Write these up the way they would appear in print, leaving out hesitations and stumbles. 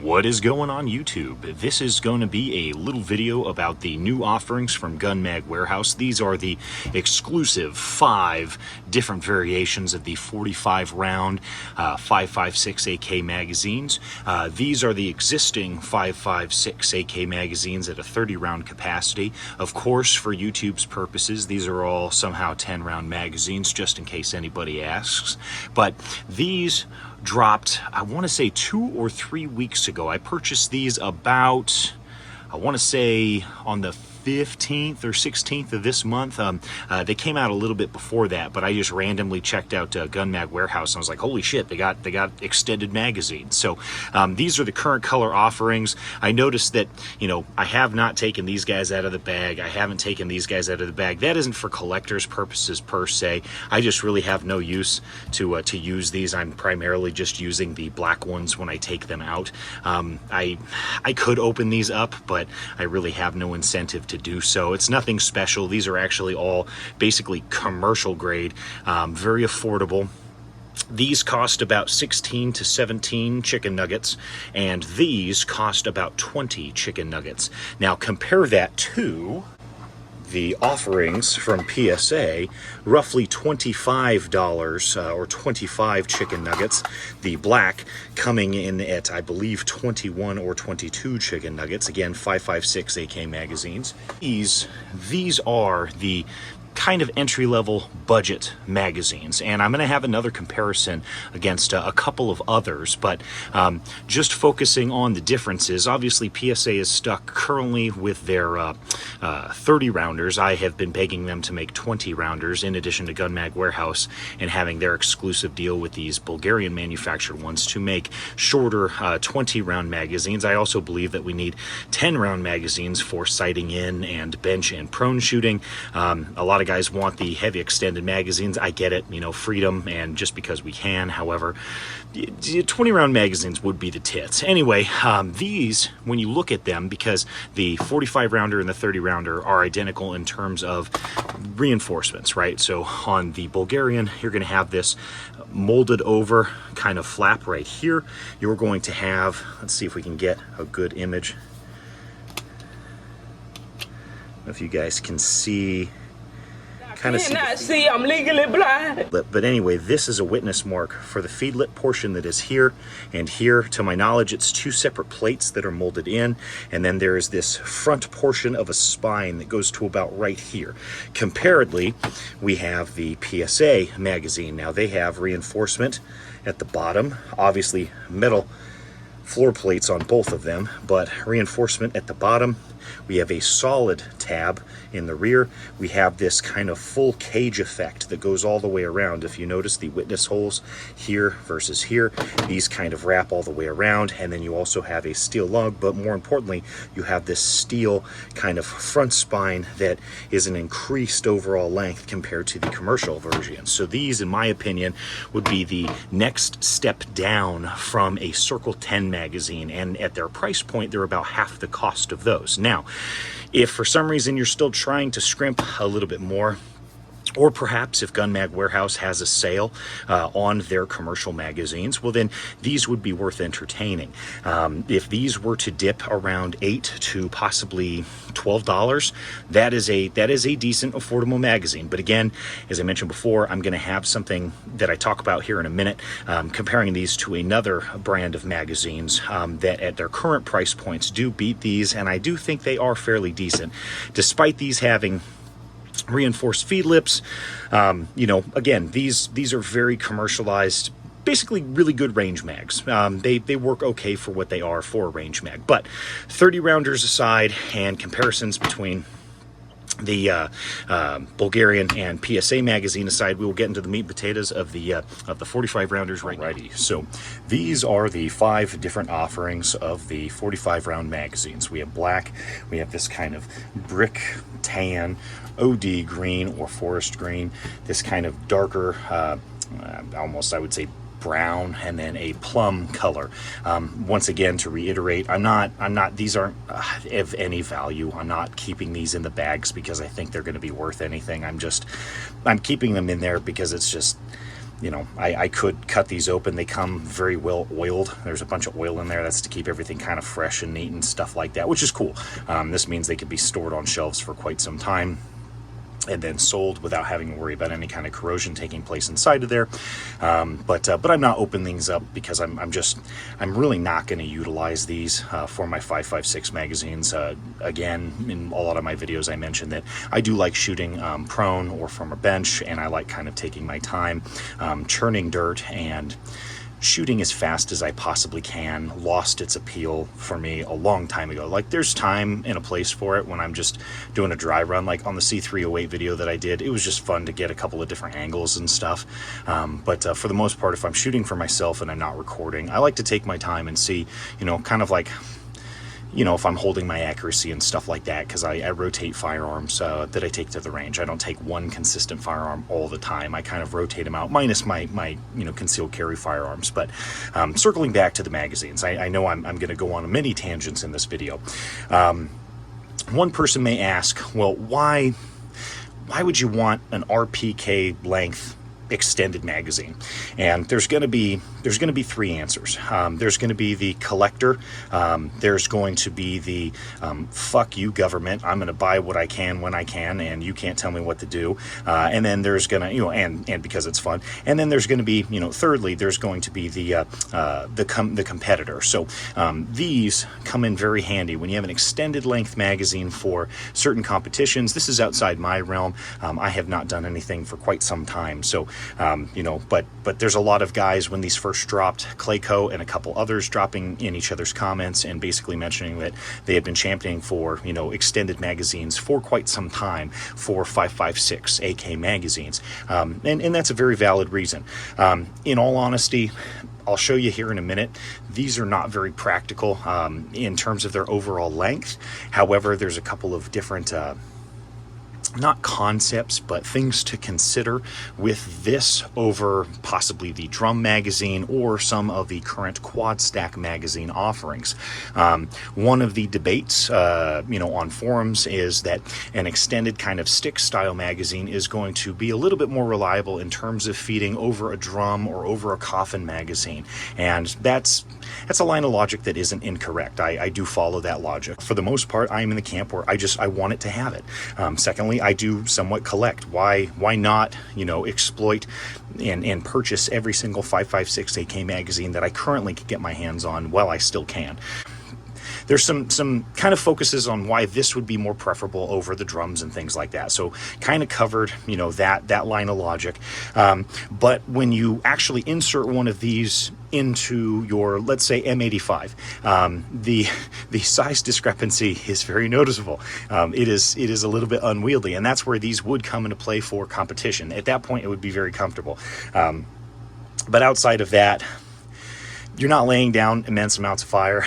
What is going on YouTube? This is going to be a little video about the new offerings from Gun Mag Warehouse. These are the exclusive 5 different variations of the 45 round 5.56 AK magazines. These are the existing 5.56 AK magazines at a 30 round capacity. Of course, for YouTube's purposes, these are all somehow 10 round magazines, just in case anybody asks. But these dropped, I want to say 2 or 3 weeks ago. I purchased these about, I want to say on the 15th or 16th of this month. They came out a little bit before that, but I just randomly checked out Gun Mag Warehouse and I was like, holy shit, they got extended magazines. So these are the current color offerings. I noticed that, you know, I have not taken these guys out of the bag. I haven't taken these guys out of the bag. That isn't for collectors purposes per se. I just really have no use to use these. I'm primarily just using the black ones when I take them out. I could open these up, but I really have no incentive to do so. It's nothing special. These are actually all basically commercial grade, very affordable. These cost about 16 to 17 chicken nuggets, and these cost about 20 chicken nuggets. Now compare that to the offerings from PSA, roughly $25 or 25 chicken nuggets. The black coming in at, I believe, 21 or 22 chicken nuggets. Again, 5.56 AK magazines. These are the kind of entry-level budget magazines, and I'm going to have another comparison against a couple of others, but just focusing on the differences. Obviously PSA is stuck currently with their 30 rounders. I have been begging them to make 20 rounders in addition to Gun Mag Warehouse and having their exclusive deal with these Bulgarian manufactured ones to make shorter 20 round magazines. I also believe that we need 10 round magazines for sighting in and bench and prone shooting. A lot of guys want the heavy extended magazines. I get it, you know, freedom and just because we can. However, 20 round magazines would be the tits. Anyway, these, when you look at them, because the 45 rounder and the 30 rounder are identical in terms of reinforcements, right? So on the Bulgarian, you're going to have this molded over kind of flap right here. You're going to have, let's see if we can get a good image. I don't know if you guys can see. Kind of see, I'm legally blind. But anyway, this is a witness mark for the feedlet portion that is here and here. To my knowledge, it's 2 separate plates that are molded in, and then there is this front portion of a spine that goes to about right here. Comparedly, we have the PSA magazine. Now they have reinforcement at the bottom, obviously metal floor plates on both of them, but reinforcement at the bottom. We have a solid tab in the rear. We have this kind of full cage effect that goes all the way around. If you notice the witness holes here versus here, these kind of wrap all the way around, and then you also have a steel lug, but more importantly, you have this steel kind of front spine that is an increased overall length compared to the commercial version. So these, in my opinion, would be the next step down from a Circle 10 magazine, and at their price point, they're about half the cost of those. Now, if for some reason you're still trying to scrimp a little bit more, or perhaps if Gun Mag Warehouse has a sale on their commercial magazines, well then these would be worth entertaining. If these were to dip around $8 to possibly $12, that is a decent, affordable magazine. But again, as I mentioned before, I'm going to have something that I talk about here in a minute, comparing these to another brand of magazines that at their current price points do beat these, and I do think they are fairly decent, despite these having reinforced feed lips. You know, again, these are very commercialized, basically really good range mags. They work okay for what they are for a range mag. But 30 rounders aside, and comparisons between the Bulgarian and PSA magazine aside, we will get into the meat and potatoes of the 45 rounders right now. So these are the 5 different offerings of the 45 round magazines. We have black, we have this kind of brick tan, OD green or forest green, this kind of darker, almost I would say brown, and then a plum color. Once again, to reiterate, these aren't of any value. I'm not keeping these in the bags because I think they're going to be worth anything. I'm keeping them in there because it's just, you know, I could cut these open. They come very well oiled. There's a bunch of oil in there. That's to keep everything kind of fresh and neat and stuff like that, which is cool. This means they could be stored on shelves for quite some time and then sold without having to worry about any kind of corrosion taking place inside of there. But I'm not opening things up because I'm really not going to utilize these for my 5.56 magazines. Again, in a lot of my videos, I mentioned that I do like shooting prone or from a bench, and I like kind of taking my time, churning dirt and shooting as fast as I possibly can lost its appeal for me a long time ago. Like, there's time and a place for it when I'm just doing a dry run, like on the C308 video that I did. It was just fun to get a couple of different angles and stuff. But for the most part, if I'm shooting for myself and I'm not recording, I like to take my time and see, you know, kind of like, you know, if I'm holding my accuracy and stuff like that, because I rotate firearms that I take to the range. I don't take one consistent firearm all the time. I kind of rotate them out, minus my you know, concealed carry firearms. But circling back to the magazines, I know I'm going to go on many tangents in this video. One person may ask, well, why would you want an RPK length extended magazine? And there's going to be three answers. There's going to be the collector. There's going to be the fuck you government, I'm going to buy what I can when I can, and you can't tell me what to do. And then there's going to, you know, and because it's fun. And then there's going to be, you know, thirdly, there's going to be the competitor. So these come in very handy when you have an extended length magazine for certain competitions. This is outside my realm. I have not done anything for quite some time. So you know, but there's a lot of guys when these first dropped, Clayco and a couple others dropping in each other's comments and basically mentioning that they had been championing for, you know, extended magazines for quite some time for 5.56 AK magazines, and that's a very valid reason. In all honesty, I'll show you here in a minute, these are not very practical in terms of their overall length. However, there's a couple of different not concepts, but things to consider with this over possibly the drum magazine or some of the current quad stack magazine offerings. One of the debates, you know, on forums is that an extended kind of stick style magazine is going to be a little bit more reliable in terms of feeding over a drum or over a coffin magazine. And that's a line of logic that isn't incorrect. I do follow that logic. For the most part, I'm in the camp where I want it to have it. Secondly, I do somewhat collect. Why not, you know, exploit and purchase every single 5.56 AK magazine that I currently can get my hands on while I still can. There's some kind of focuses on why this would be more preferable over the drums and things like that. So kind of covered, you know, that line of logic. But when you actually insert one of these into your, let's say, M85, the size discrepancy is very noticeable. It is a little bit unwieldy, and that's where these would come into play for competition. At that point, it would be very comfortable. But outside of that, you're not laying down immense amounts of fire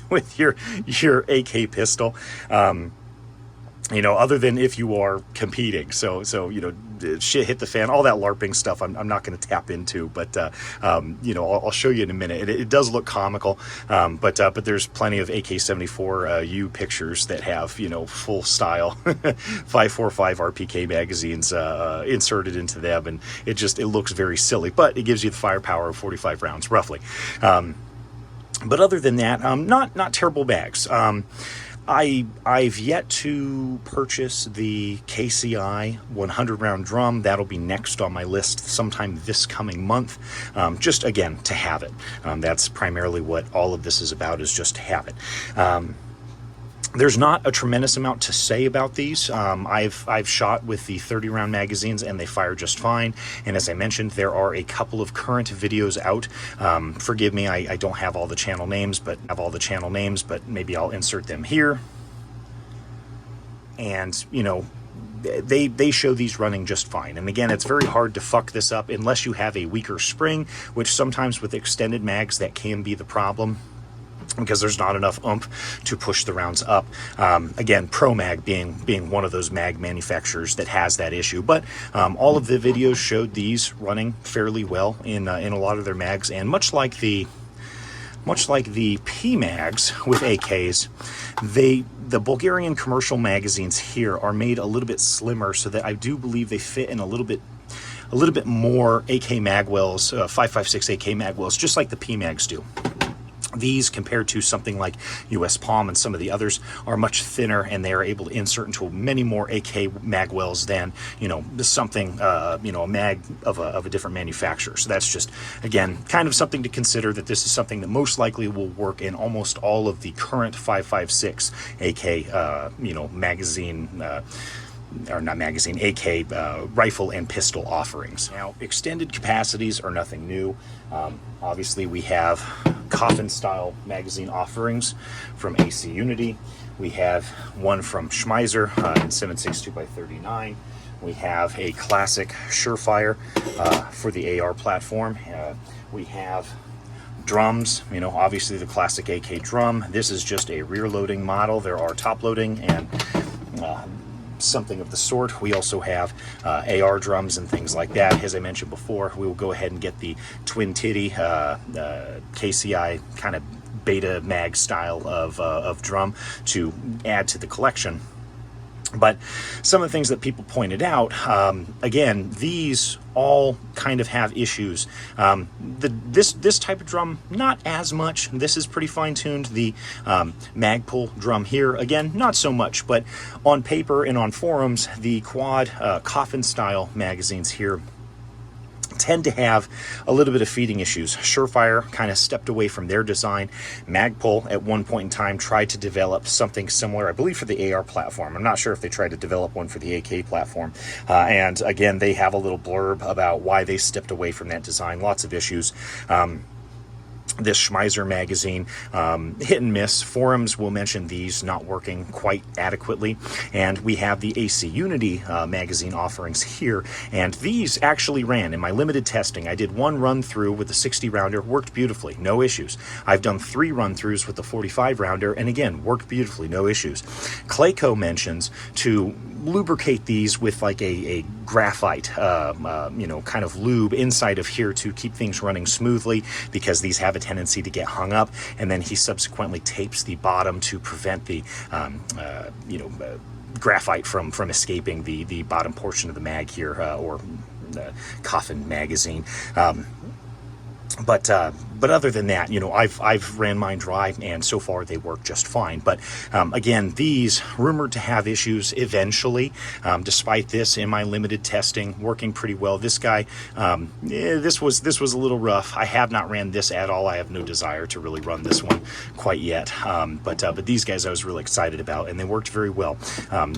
with your AK pistol, you know, other than if you are competing. So you know, shit hit the fan, all that LARPing stuff I'm not going to tap into, but you know, I'll show you in a minute. It does look comical, but there's plenty of AK-74U pictures that have, you know, full style 5.45 RPK magazines inserted into them, and it looks very silly, but it gives you the firepower of 45 rounds roughly. But other than that, not terrible bags. I've yet to purchase the KCI 100 round drum. That'll be next on my list sometime this coming month. Just again, to have it. That's primarily what all of this is about, is just to have it. There's not a tremendous amount to say about these. I've shot with the 30 round magazines and they fire just fine. And as I mentioned, there are a couple of current videos out. Forgive me, I don't have all the channel names, but maybe I'll insert them here. And, you know, they show these running just fine. And again, it's very hard to fuck this up unless you have a weaker spring, which sometimes with extended mags, that can be the problem, because there's not enough oomph to push the rounds up. Again, ProMag being one of those mag manufacturers that has that issue. But all of the videos showed these running fairly well in a lot of their mags, and much like the P mags with AKs, the Bulgarian commercial magazines here are made a little bit slimmer, so that I do believe they fit in a little bit a little bit more AK mag wells, 5.56 AK mag wells, just like the PMags do. These, compared to something like US Palm and some of the others, are much thinner, and they are able to insert into many more AK mag wells than, you know, something, you know, a mag of a different manufacturer. So that's just, again, kind of something to consider, that this is something that most likely will work in almost all of the current 5.56 AK, you know, magazine, or not magazine, AK rifle and pistol offerings. Now, extended capacities are nothing new. Obviously, we have coffin style magazine offerings from AC Unity. We have one from Schmeiser in 7.62x39. We have a classic Surefire for the AR platform. We have drums, you know, obviously the classic AK drum. This is just a rear loading model. There are top loading and something of the sort. We also have AR drums and things like that. As I mentioned before, we will go ahead and get the twin titty KCI kind of beta mag style of drum to add to the collection. But some of the things that people pointed out, again, these all kind of have issues. This type of drum, not as much. This is pretty fine-tuned. The Magpul drum here, again, not so much. But on paper and on forums, the quad coffin style magazines here tend to have a little bit of feeding issues. Surefire kind of stepped away from their design. Magpul at one point in time tried to develop something similar, I believe, for the AR platform. I'm not sure if they tried to develop one for the AK platform. And again, they have a little blurb about why they stepped away from that design. Lots of issues. This Schmeiser magazine, hit and miss. Forums will mention these not working quite adequately. And we have the AC Unity magazine offerings here. And these actually ran in my limited testing. I did one run through with the 60 rounder, worked beautifully, no issues. I've done 3 run throughs with the 45 rounder, and again, worked beautifully, no issues. Clayco mentions to lubricate these with like a graphite, you know, kind of lube inside of here to keep things running smoothly, because these have a tendency to get hung up. And then he subsequently tapes the bottom to prevent the you know, graphite from escaping the bottom portion of the mag here, or coffin magazine. But other than that, you know, I've ran mine dry, and so far they work just fine. But again, these rumored to have issues eventually. Despite this, in my limited testing, working pretty well. This guy, this was a little rough. I have not ran this at all. I have no desire to really run this one quite yet. But these guys I was really excited about, and they worked very well.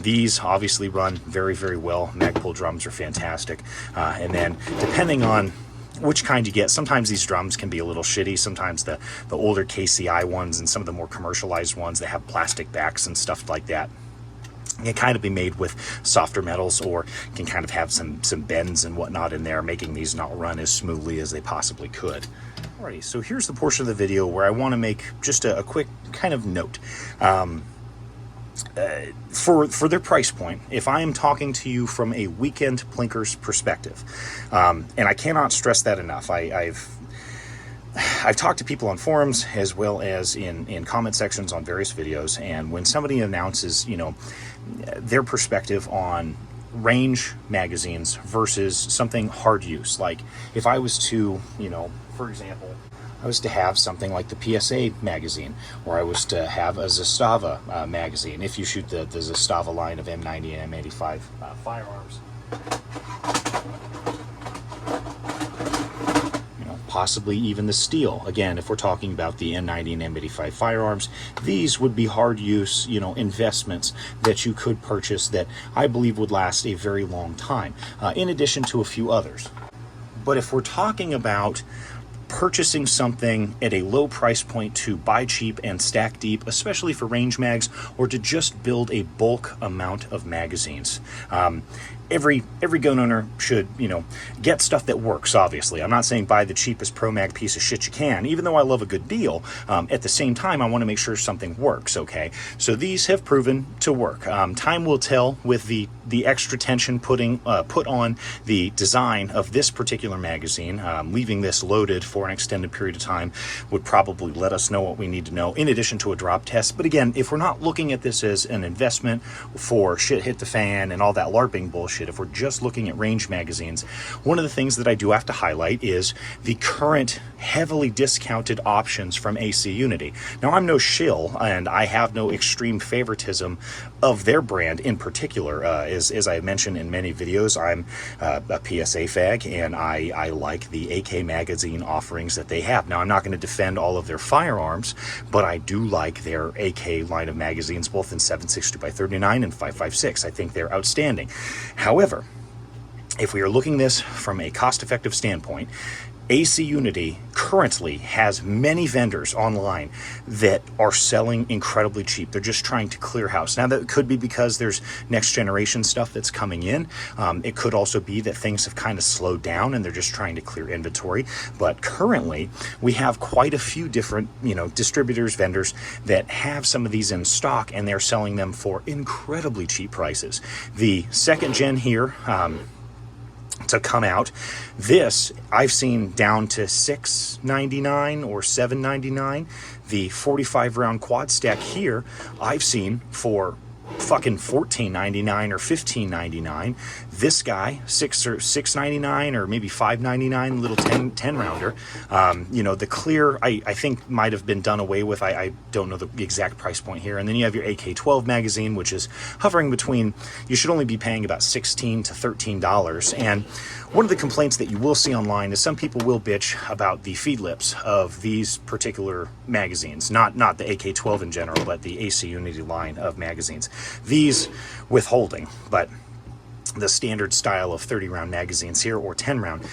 These obviously run very, very well. Magpul drums are fantastic. And then depending on which kind you get, sometimes these drums can be a little shitty. Sometimes the older KCI ones and some of the more commercialized ones that have plastic backs and stuff like that can kind of be made with softer metals, or can kind of have some bends and whatnot in there, making these not run as smoothly as they possibly could. Alrighty, so here's the portion of the video where I want to make just a quick kind of note. For their price point, if I am talking to you from a weekend plinker's perspective, and I cannot stress that enough, I've talked to people on forums as well as in comment sections on various videos, and when somebody announces, you know, their perspective on range magazines versus something hard use, like if I was to, you know, for example, I was to have something like the PSA magazine, or I was to have a Zastava magazine, if you shoot the Zastava line of M90 and M85 firearms. You know, possibly even the steel. Again, if we're talking about the N90 and M85 firearms, these would be hard use, you know, investments that you could purchase that I believe would last a very long time, in addition to a few others. But if we're talking about purchasing something at a low price point to buy cheap and stack deep, especially for range mags, or to just build a bulk amount of magazines, every gun owner should, you know, get stuff that works. Obviously, I'm not saying buy the cheapest pro mag piece of shit you can, even though I love a good deal. At the same time, I want to make sure something works. Okay, so these have proven to work. Time will tell with the extra tension put on the design of this particular magazine. Leaving this loaded for an extended period of time would probably let us know what we need to know, in addition to a drop test. But again, if we're not looking at this as an investment for shit hit the fan and all that LARPing bullshit, bullshit. If we're just looking at range magazines, one of the things that I do have to highlight is the current heavily discounted options from AC Unity. Now, I'm no shill, and I have no extreme favoritism of their brand in particular. As I mentioned in many videos, I'm a PSA fag, and I like the AK magazine offerings that they have. Now, I'm not going to defend all of their firearms, but I do like their AK line of magazines, both in 7.62x39 and 5.56. I think they're outstanding. However, if we are looking this from a cost-effective standpoint, AC Unity currently has many vendors online that are selling incredibly cheap. They're just trying to clear house. Now, that could be because there's next generation stuff that's coming in. It could also be that things have kind of slowed down and they're just trying to clear inventory. But currently, we have quite a few different, distributors, vendors that have some of these in stock, and they're selling them for incredibly cheap prices. The second gen here, to come out, this I've seen down to $6.99 or $7.99. The 45 round quad stack here I've seen for fucking $14.99 or $15.99. This guy, $6.99 or maybe $5.99, little 10 rounder. The clear, I think might have been done away with. I don't know the exact price point here. And then you have your AK-12 magazine, which is hovering between, you should only be paying about $16 to $13. And one of the complaints that you will see online is some people will bitch about the feed lips of these particular magazines, not the AK-12 in general, but the AC Unity line of magazines. These withholding, but the standard style of 30 round magazines here, or 10 round.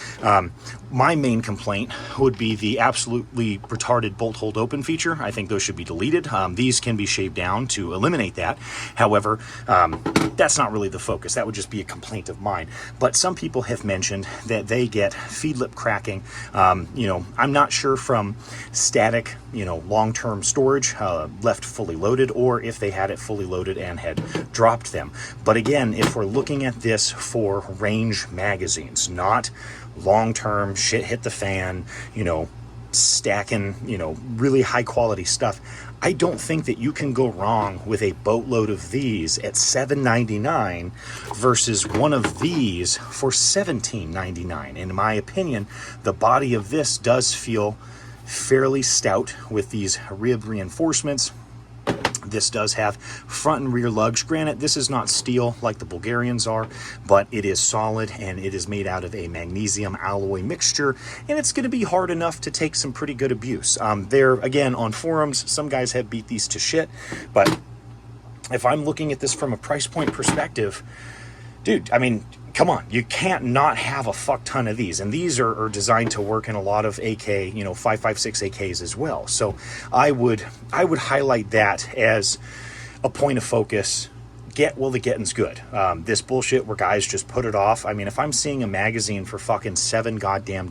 My main complaint would be the absolutely retarded bolt hold open feature. I think those should be deleted. These can be shaved down to eliminate that. However, that's not really the focus. That would just be a complaint of mine. But some people have mentioned that they get feed lip cracking. I'm not sure from static, long-term storage, left fully loaded, or if they had it fully loaded and had dropped them. But again, if we're looking at this for range magazines, not long-term shit hit the fan, stacking, really high quality stuff, I don't think that you can go wrong with a boatload of these at $7.99 versus one of these for $17.99. In my opinion, the body of this does feel fairly stout with these rib reinforcements. This does have front and rear lugs. Granted, this is not steel like the Bulgarians are, but it is solid, and it is made out of a magnesium alloy mixture, and it's going to be hard enough to take some pretty good abuse. There, again, on forums, some guys have beat these to shit, but if I'm looking at this from a price point perspective, dude, come on, you can't not have a fuck ton of these, and these are designed to work in a lot of AK, 5.56 AKs as well. So I would highlight that as a point of focus. Get while the getting's good. This bullshit where guys just put it off. If I'm seeing a magazine for fucking $7 goddamn,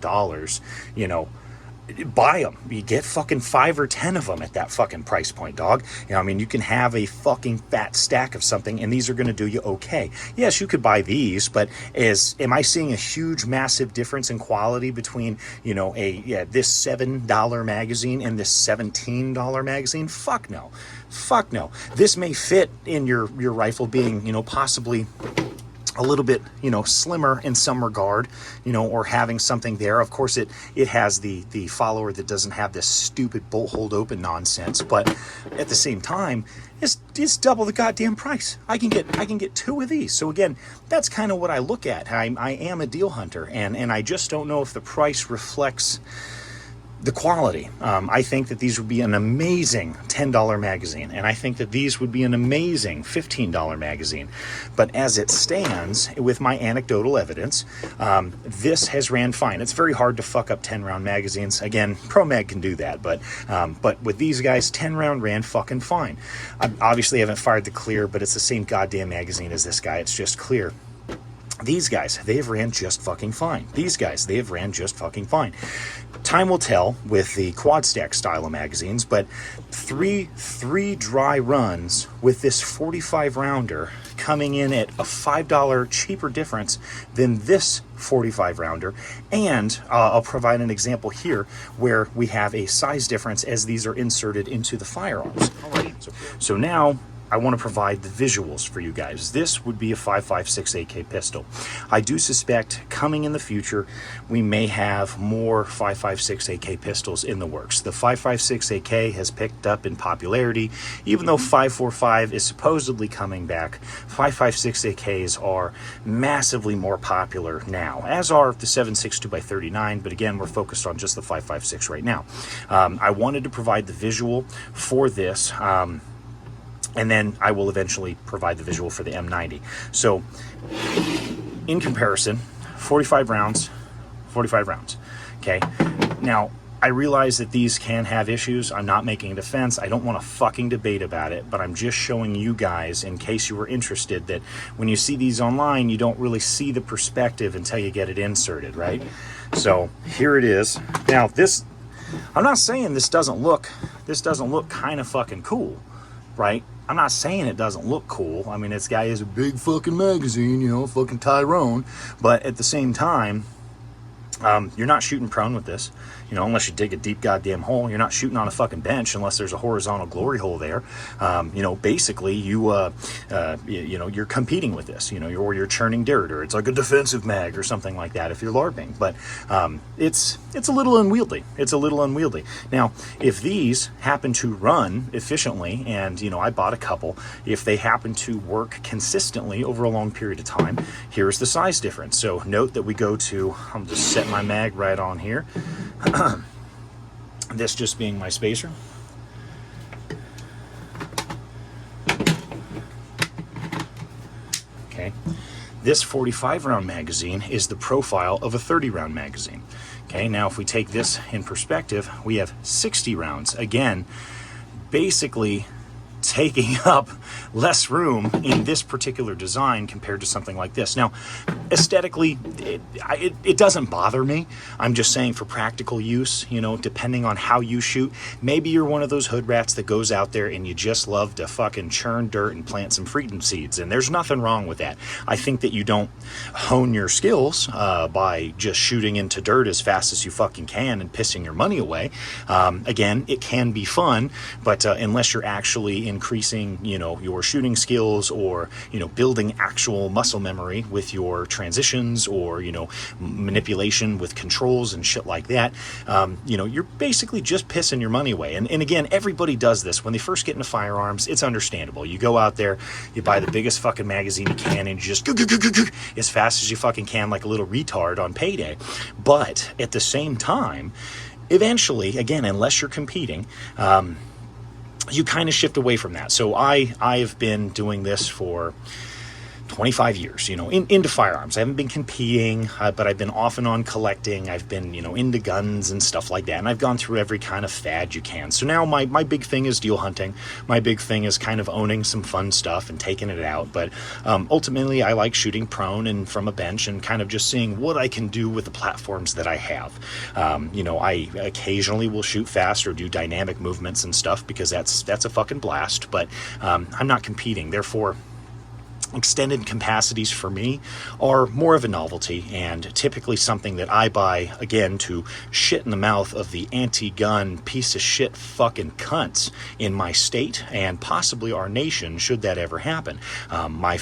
buy them. You get fucking 5 or 10 of them at that fucking price point, dog. You can have a fucking fat stack of something, and these are going to do you okay. Yes, you could buy these, but am I seeing a huge, massive difference in quality between, this $7 magazine and this $17 magazine? Fuck no. Fuck no. This may fit in your rifle being, possibly a little bit, slimmer in some regard, or having something there. Of course, it has the follower that doesn't have this stupid bolt hold open nonsense, but at the same time, it's double the goddamn price. I can get 2 of these. So again, that's kind of what I look at. I am a deal hunter, and I just don't know if the price reflects the quality. I think that these would be an amazing $10 magazine, and I think that these would be an amazing $15 magazine. But as it stands, with my anecdotal evidence, this has ran fine. It's very hard to fuck up 10-round magazines. Again, Pro Mag can do that, but with these guys, 10-round ran fucking fine. I obviously haven't fired the clear, but it's the same goddamn magazine as this guy. It's just clear. These guys, they have ran just fucking fine. These guys, they have ran just fucking fine. Time will tell with the quad stack style of magazines, but three dry runs with this 45 rounder coming in at a $5 cheaper difference than this 45 rounder. And I'll provide an example here where we have a size difference as these are inserted into the firearms. Alrighty. So now I want to provide the visuals for you guys. This would be a 5.56 AK pistol. I do suspect coming in the future, we may have more 5.56 AK pistols in the works. The 5.56 AK has picked up in popularity, even though 5.45 is supposedly coming back. 5.56 AKs are massively more popular now, as are the 7.62x39, but again, we're focused on just the 5.56 right now. I wanted to provide the visual for this, and then I will eventually provide the visual for the M90. So, in comparison, 45 rounds, okay? Now, I realize that these can have issues. I'm not making a defense. I don't want to fucking debate about it, but I'm just showing you guys, in case you were interested, that when you see these online, you don't really see the perspective until you get it inserted, right? So, here it is. Now, this, I'm not saying this doesn't look kind of fucking cool, right? I'm not saying it doesn't look cool. I mean, this guy is a big fucking magazine, you know, fucking Tyrone. But at the same time, you're not shooting prone with this, you know, unless you dig a deep goddamn hole. You're not shooting on a fucking bench unless there's a horizontal glory hole there. You know, basically you know, you're competing with this, you know, or you're churning dirt, or it's like a defensive mag or something like that if you're LARPing. But it's a little unwieldy. It's a little unwieldy. Now, if these happen to run efficiently, and, you know, I bought a couple, if they happen to work consistently over a long period of time, here's the size difference. So note that we go to, I'm just set my mag right on here. This just being my spacer. Okay. This 45 round magazine is the profile of a 30 round magazine. Okay, now if we take this in perspective, we have 60 rounds. Again, basically taking up less room in this particular design compared to something like this. Now, aesthetically, it doesn't bother me. I'm just saying for practical use, you know, depending on how you shoot, maybe you're one of those hood rats that goes out there and you just love to fucking churn dirt and plant some freedom seeds, and there's nothing wrong with that. I think that you don't hone your skills by just shooting into dirt as fast as you fucking can and pissing your money away. Again, it can be fun, but unless you're actually increasing, you know, your shooting skills, or, you know, building actual muscle memory with your transitions, or, you know, manipulation with controls and shit like that, you know, you're basically just pissing your money away. And again, everybody does this when they first get into firearms. It's understandable. You go out there, you buy the biggest fucking magazine you can, and you just as fast as you fucking can, like a little retard on payday. But at the same time, eventually, again, unless you're competing, you kind of shift away from that. So I've been doing this for 25 years, you know, into firearms. I haven't been competing, but I've been off and on collecting. I've been, you know, into guns and stuff like that. And I've gone through every kind of fad you can. So now my big thing is deal hunting. My big thing is kind of owning some fun stuff and taking it out. But ultimately, I like shooting prone and from a bench, and kind of just seeing what I can do with the platforms that I have. You know, I occasionally will shoot fast or do dynamic movements and stuff, because that's a fucking blast. But I'm not competing. Therefore, extended capacities for me are more of a novelty, and typically something that I buy, again, to shit in the mouth of the anti-gun piece of shit fucking cunts in my state and possibly our nation, should that ever happen. My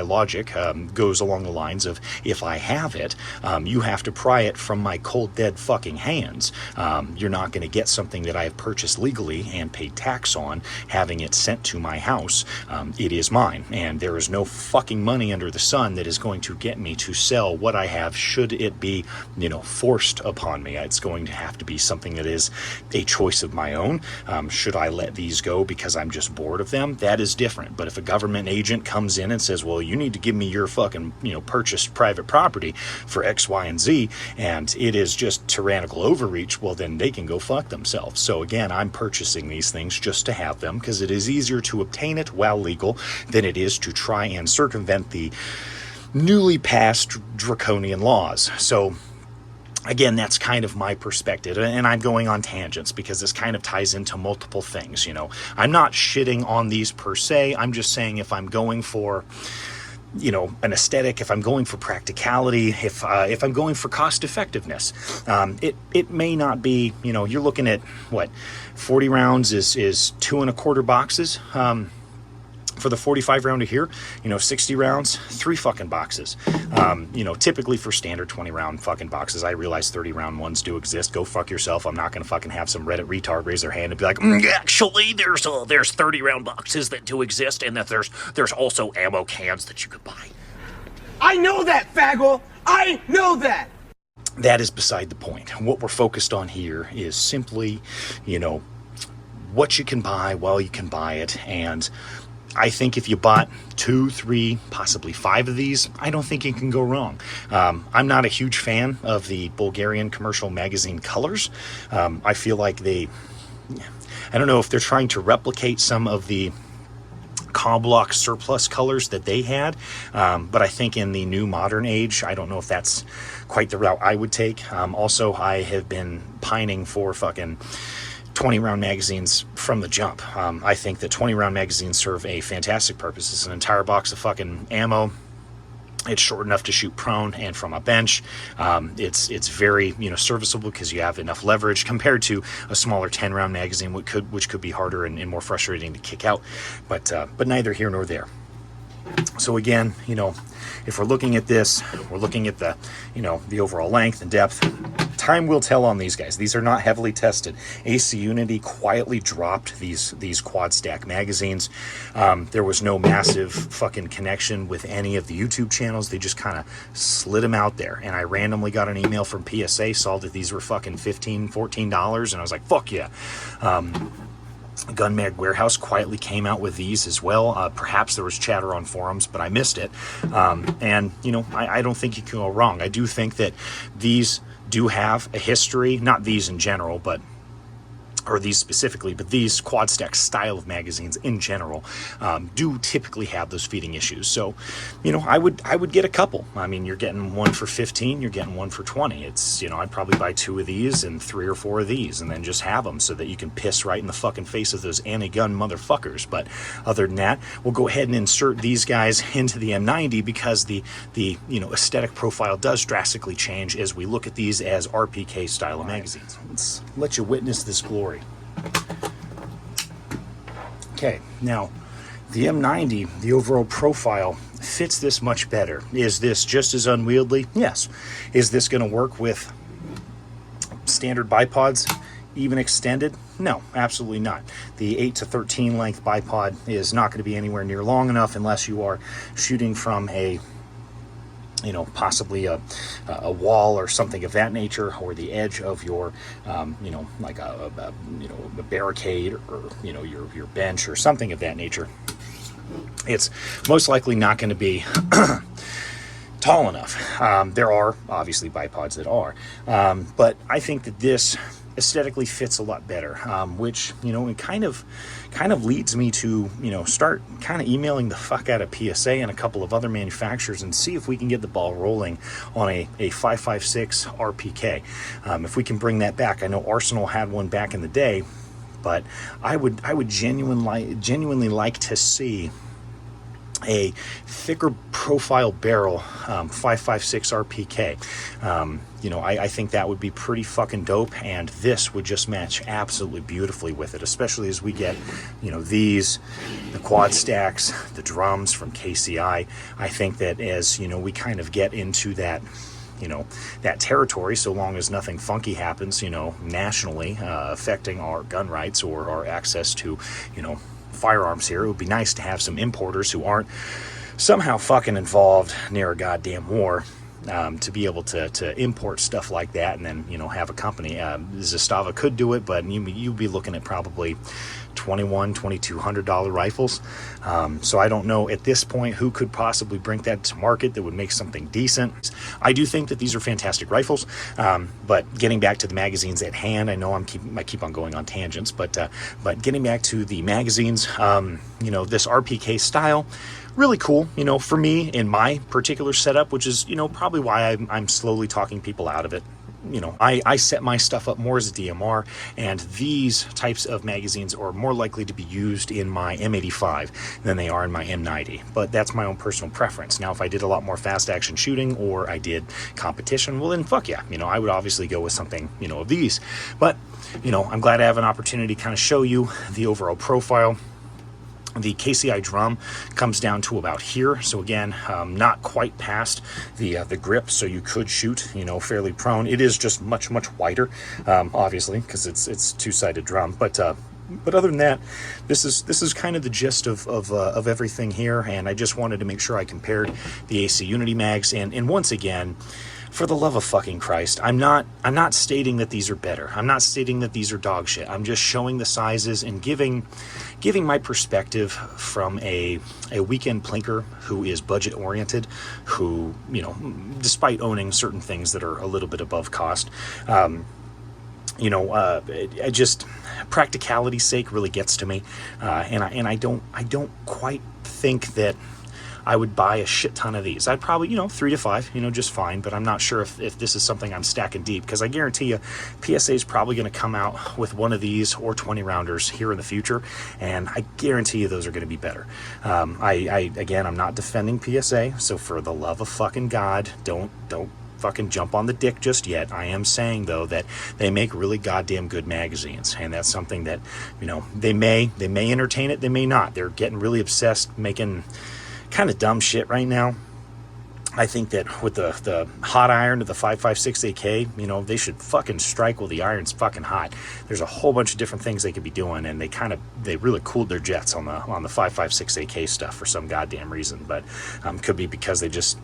logic goes along the lines of, if I have it, you have to pry it from my cold dead fucking hands. You're not going to get something that I have purchased legally and paid tax on, having it sent to my house. It is mine, and there is no fucking money under the sun that is going to get me to sell what I have, should it be, you know, forced upon me. It's going to have to be something that is a choice of my own. Should I let these go because I'm just bored of them? That is different. But if a government agent comes in and says, well, you need to give me your fucking, you know, purchased private property for X, Y, and Z, and it is just tyrannical overreach, well, then they can go fuck themselves. So again, I'm purchasing these things just to have them, because it is easier to obtain it while legal than it is to try and circumvent the newly passed draconian laws. So again, that's kind of my perspective, and I'm going on tangents because this kind of ties into multiple things. You know, I'm not shitting on these per se. I'm just saying, if I'm going for, you know, an aesthetic, if I'm going for practicality, if I'm going for cost effectiveness, it may not be, you know, you're looking at what, 40 rounds is 2 1/4 boxes. For the 45 rounder here, 60 rounds, 3 fucking boxes. Typically for standard 20 round fucking boxes, I realize 30 round ones do exist. Go fuck yourself. I'm not going to fucking have some Reddit retard raise their hand and be like, actually, there's 30 round boxes that do exist, and that there's also ammo cans that you could buy. I know that, faggot! I know that! That is beside the point. What we're focused on here is simply, what you can buy while you can buy it. And I think if you bought 2, 3, possibly 5 of these, I don't think you can go wrong. I'm not a huge fan of the Bulgarian commercial magazine colors. I feel like I don't know if they're trying to replicate some of the Comblock surplus colors that they had, but I think in the new modern age, I don't know if that's quite the route I would take. Also, I have been pining for fucking 20 round magazines from the jump. I think that 20 round magazines serve a fantastic purpose. It's an entire box of fucking ammo. It's short enough to shoot prone and from a bench. It's very serviceable because you have enough leverage compared to a smaller 10 round magazine, which could be harder and more frustrating to kick out. But neither here nor there. So again, if we're looking at this, we're looking at the overall length and depth. Time will tell on these guys. These are not heavily tested. AC Unity quietly dropped these quad stack magazines. There was no massive fucking connection with any of the YouTube channels. They just kind of slid them out there. And I randomly got an email from PSA, saw that these were fucking $15, $14, and I was like, fuck yeah. Gun Mag Warehouse quietly came out with these as well. Perhaps there was chatter on forums, but I missed it. I don't think you can go wrong. I do think that these do have a history, not these in general, or these specifically, but these quad stack style of magazines in general do typically have those feeding issues. So, I would get a couple. I mean, you're getting one for 15, you're getting one for 20. It's, I'd probably buy 2 of these and 3 or 4 of these, and then just have them so that you can piss right in the fucking face of those anti-gun motherfuckers. But other than that, we'll go ahead and insert these guys into the M90 because the aesthetic profile does drastically change as we look at these as RPK style of magazines. Let's let you witness this glory. Okay, now the M90, the overall profile fits this much better. Is this just as unwieldy? Yes. Is this going to work with standard bipods, even extended? No, absolutely not. The 8 to 13 length bipod is not going to be anywhere near long enough unless you are shooting from a possibly a wall or something of that nature, or the edge of your, like a barricade, or your bench or something of that nature. It's most likely not going to be tall enough. There are obviously bipods that are, but I think that this aesthetically fits a lot better, which it kind of leads me to start kind of emailing the fuck out of PSA and a couple of other manufacturers and see if we can get the ball rolling on a 5.56 RPK. If we can bring that back. I know Arsenal had one back in the day, but I would genuinely like to see a thicker profile barrel, 5.56 RPK. I think that would be pretty fucking dope, and this would just match absolutely beautifully with it, especially as we get, the quad stacks, the drums from KCI. I think that as, we kind of get into that, that territory, so long as nothing funky happens, nationally, affecting our gun rights or our access to, firearms here. It would be nice to have some importers who aren't somehow fucking involved near a goddamn war, to be able to import stuff like that and then have a company. Zastava could do it, but you'd be looking at probably $2,200 rifles. So I don't know at this point who could possibly bring that to market that would make something decent. I do think that these are fantastic rifles, but getting back to the magazines at hand, I know I keep on going on tangents, but getting back to the magazines, this RPK style, really cool, for me in my particular setup, which is, probably why I'm slowly talking people out of it. I set my stuff up more as a DMR, and these types of magazines are more likely to be used in my M85 than they are in my M90, but that's my own personal preference. Now, if I did a lot more fast action shooting or I did competition, well then fuck yeah, I would obviously go with something, of these. But, I'm glad I have an opportunity to kind of show you the overall profile. The KCI drum comes down to about here, so again, not quite past the grip, so you could shoot, you know, fairly prone. It is just much wider, obviously, because it's two-sided drum. But other than that, this is kind of the gist of everything here, and I just wanted to make sure I compared the AC Unity mags. And once again, for the love of fucking Christ, I'm not stating that these are better. I'm not stating that these are dog shit. I'm just showing the sizes and giving my perspective from a weekend plinker who is budget oriented, who, you know, despite owning certain things that are a little bit above cost, you know, I just, practicality's sake really gets to me, and I don't quite think that I would buy a shit ton of these. I'd probably, you know, 3 to 5, you know, just fine, but I'm not sure if this is something I'm stacking deep, because I guarantee you PSA is probably going to come out with one of these or 20 rounders here in the future, and I guarantee you those are going to be better. Again, I'm not defending PSA, so for the love of fucking God, don't fucking jump on the dick just yet. I am saying, though, that they make really goddamn good magazines, and that's something that, you know, they may entertain it, they may not. They're getting really obsessed making kind of dumb shit right now. I think that with the hot iron to the 5.56 AK, you know, they should fucking strike while the iron's fucking hot. There's a whole bunch of different things they could be doing, and they really cooled their jets on the 5.56 AK stuff for some goddamn reason. But could be because they just,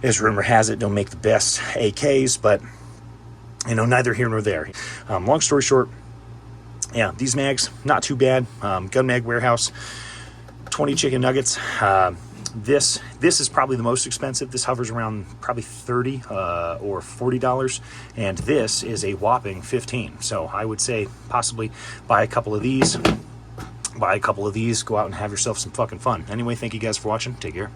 as rumor has it, don't make the best AKs. But, you know, neither here nor there. Long story short, yeah, these mags, not too bad. Gun Mag Warehouse, 20 chicken nuggets. This is probably the most expensive. This hovers around probably $30 or $40, and this is a whopping $15. So I would say possibly buy a couple of these, go out and have yourself some fucking fun. Anyway, thank you guys for watching. Take care.